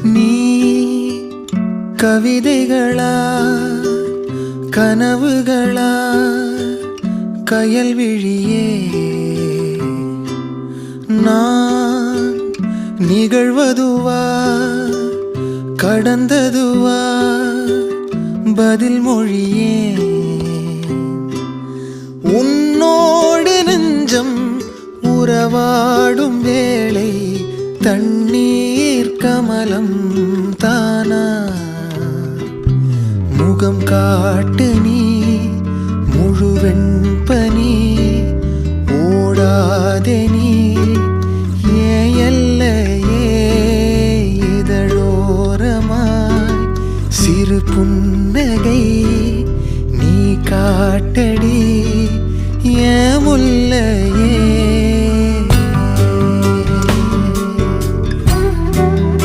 நீ கவிதைகளா கனவுகளா கயல் விழியே நான் நிகழ்வதுவா கடந்ததுவா பதில் மொழியே உன்னோடு நெஞ்சம் உறவாடும் வேளை தண்ணீர் கமலம் தானா முகம் காட்டு நீ முழுவெண் பனி ஓடாதே நீ ஏன் எல்லையே இதழோரமாய் சிறு புன்னகை நீ காட்டடி ஏன் முல்லை